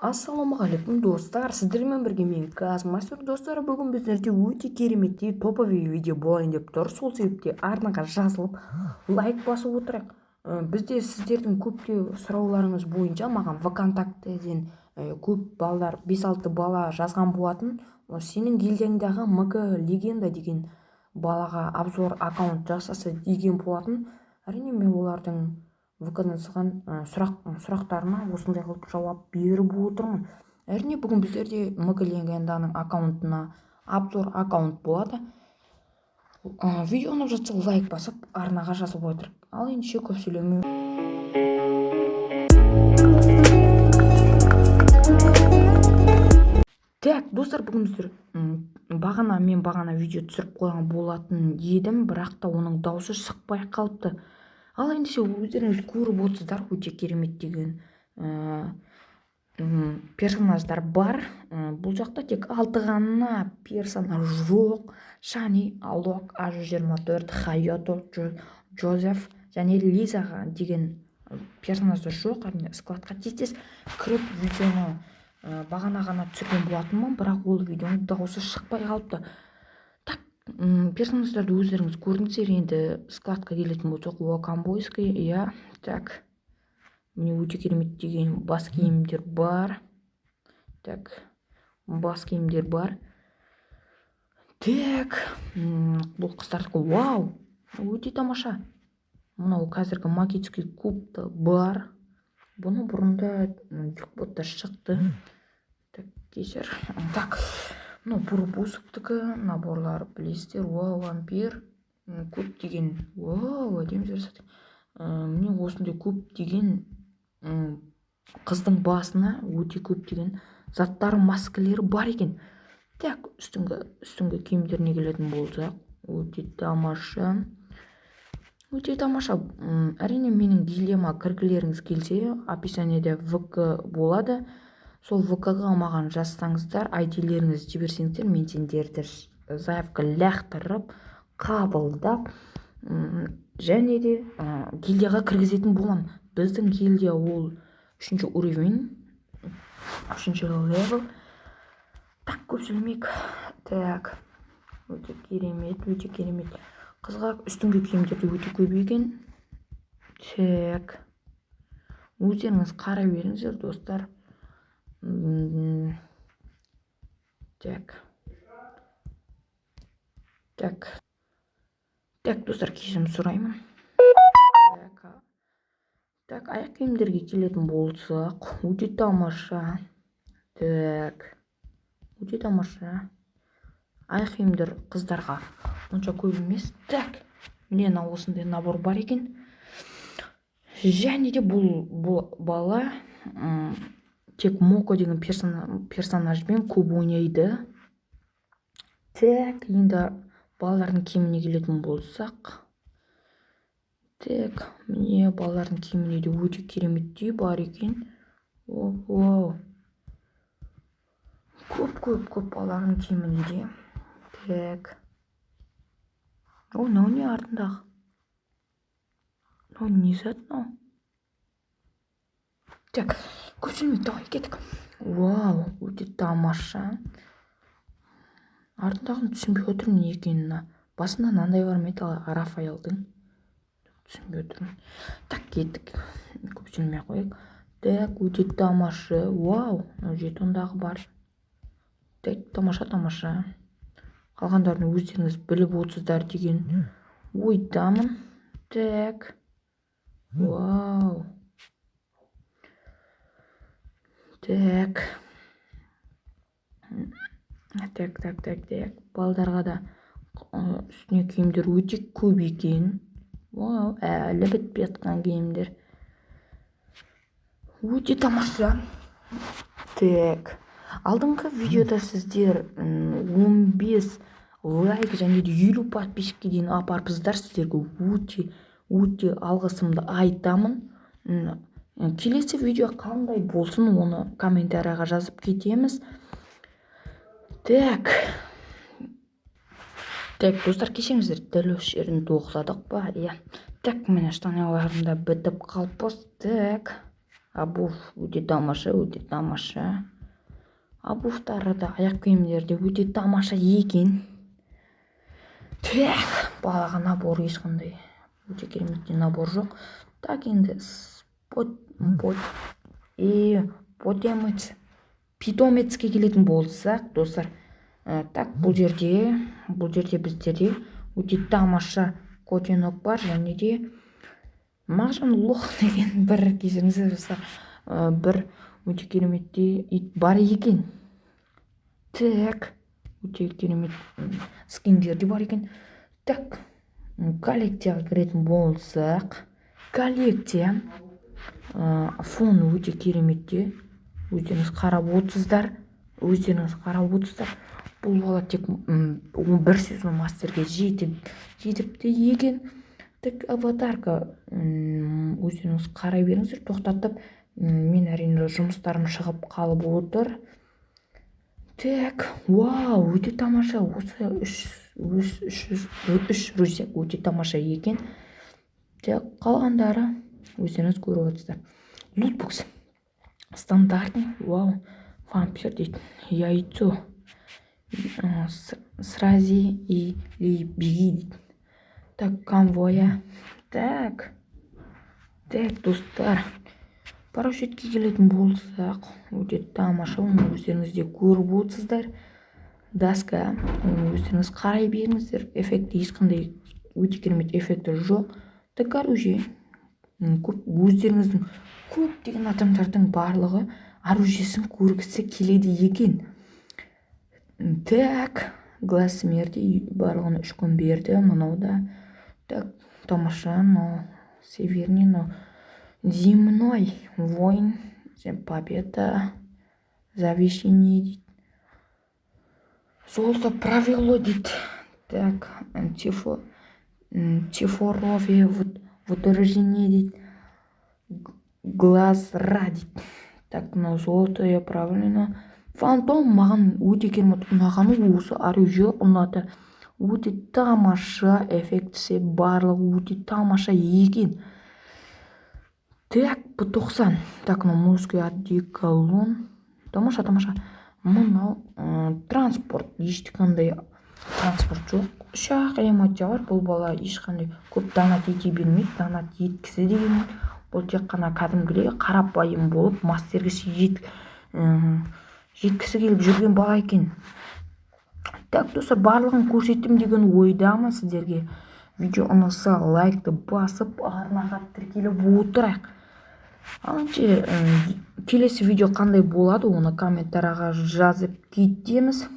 Ассалаумағалейкум достар, сіздермен бірге мен Казмастер. Достар, бүгін біздерде өте кереметтей топовый видео болайын деп тұр. Сол себепте арнаға жазылып лайк басып отырайық. Бізде сіздердің көптеу сұрауларыңыз бойынша маған ВКонтактеден көп балдар, 5-6 бала жазған болатын. Сенің гильдияңдағы МК Легенда деген балаға обзор аккаунт жасаса деген болатын. Әрине мен олардың ВК-дан саған сұрақтарына осындай қылып жауап беріп отырмын. Әрине бүгін біздерде МК Легенданың аккаунтына обзор аккаунт болады. Видео ұнап жатса лайк басып арнаға жазылып отырып. Ал ендеше көп сөйлемей. Так, достар, бүгін біздер бағана видео түсіріп қойған болатын едім, бірақ та оның дауысы шықпай қалыпты. Ал ендеше өздеріңіз көріп отырсыздар, өте керемет деген персонаждар бар. Бұл жақта тек 6 ғана персонаж жоқ. Шани, Алок, А124, Хайото, Джозеф және Лизаға деген персонаждар жоқ. Әрине складқа тез кіріп видеоны бағана ғана түсірген болатынмын, бірақ ол видеоның дауысы шықпай қалыпты. Так, персонаждарды өздеріңіз көрдіңіздер. Енді складқа келетін болсақ, Уокамбойский, иә. Так, міне өте керемет деген бас киімдер бар. Так, бас киімдер бар. Так, бұл қыздардікі, вау, өте тамаша. Мынау қазіргі магический кубты бар. Бұны бұрында джекпотта шықты. Так, кешір. Так, мынау Бурбусовтікі наборлар білесіздер. Вау, вампир. Көп деген, вау, әдем жүрседі. Міне осындай көп деген қыздың басына өте көп деген заттары, маскалері бар екен. Так, үстіңгі киімдеріне келетін болсақ, өте тамаша. Өте тамаша. Әрине менің гильдияма кіргілеріңіз келсе, описаниеде ВК болады. Сол ВК-ға маған жазсаңыздар, ID-леріңізді жіберсеңіздер, мен сендерді заявка лақтырып, қабылдап, және де гильдияға кіргізетін боламын. Біздің гильдия ол 3-ші уровень, 3-ші левел. Так, көп сөйлемейік. Так, өте керемет, өте керемет. Қызға үстіңгі киімдерде өте көп екен. Так, өздеріңіз қарай беріңіздер, достар. Так, достар, кешірім сұраймын. Так, аяқ киімдерге келетін болсақ, өте тамаша. Так, өте тамаша. Аяқ киімдер қыздарға онша көп емес. Так, міне осындай набор бар екен. Және де бұл бала тек Моко деген персонажбен көп ойнайды. Так, енді балалардың киіміне келетін болсақ. Так, міне балалардың киіміне де өте кереметтей бар екен. Вау. Көп балалардың киіміне де. Так. Мынау не артындағы? Мынау не зат мынау? Так, көп сөйлемейік, давай кеттік. Вау, өте тамаша. Артындағын түсінбей отырмын не екенін. Басында мынандай бар ма еді Рафаэлдің? Түсінбей отырмын. Так, кеттік. Көп сөйлемей қойық. Так, өте тамаша. Вау, жетондағы бар. Так, тамаша. Қалғандарын өздеріңіз біліп отырсыздар деген ойдамын. Так. Вау. Так. Балдарға да үстіне киімдер өте көп екен. Вау, әлі бітпей жатқан киімдер. Өте тамаша. Так. Алдыңғы видеода сіздер 15 лайк және де 50 подписчикке дейін апарыпсыздар. Сіздерге өте алғысымды айтамын. Келесі видео қандай болсын, оны комментарияға жазып кетеміз. Так, достар, кешіңіздер, дәл осы жерін тоқсадық ба? Так, міне штаналарымда бітіп қалыппыз. Так, обувь өте тамаша. Обувьтары да, аяқ киімдері де өте тамаша екен. Так, балаға набор ешқандай өте кереметтей набор жоқ. Так, енді питомецке келетін болсақ, достар. Так, бұл жерде біздерде өте тамаша котенок бар, және де Мағжан Лох деген бір кешіріңіздер достар, бір өте кереметтей ит бар екен. Так, өте керемет скиндер де бар екен. Так, коллекцияға кіретін болсақ, коллекция фон өте кереметте. Өздеріңіз қарап отырсыздар. Бұл бала тек 11 сезон мастерге жетіпті екен. Так, аватарка өздеріңіз қарай беріңіздер, тоқтатып. Мен әрине жұмыстарым шығып қалып отыр. Так, вау, өте тамаша. Осы үш рюкзак өте тамаша екен. Так, қалғандары өздеріңіз көріп отырсыздар. Лутбокс стандартный, вау, вампир дейді, яйцо, срази или беги дейді. Так, конвоя. Так, достар, парашютке келетін болсақ, өте тамаша, оны өздеріңіз де көріп отырсыздар. Даска, өздеріңіз қарай беріңіздер, эффекті ешқандай өте керемет эффекті жоқ. Так, оружие, өздеріңіздің көптеген адамдардың барлығы оружиесін көргісі келеді екен. Так, глаз смерти барлығына 3 күн берді, мынау да. Так, тамаша, но северный, но земной войн, победа, завещание дейді. Золото провело дейді. Так, цифровое выдержание дейді. Глаз радит. Так, но золотое правильно. Фантом маған өте керемет ұнағаны осы оружие ұнады. Өте тамаша эффектісі барлығы өте тамаша екен. Так, P90. Так, но мужской одеколон. Тамаша. Мынау транспорт. Ешқандай транспорт жоқ. Шақ эмоция бар. Бұл бала ешқандай көп донат ете бермейді. Донат еткісі де келмейді. Бұл тек қана кәдімгідей қарапайым болып мастерге жеткісі келіп жүрген бала екен. Так, достар, барлығын көрсеттім деген ойдамын сіздерге. Видео ұнаса лайкты басып, арнаға тіркеліп отырайық. Келесі видео қандай болады, оны комментарияға жазып кетеміз.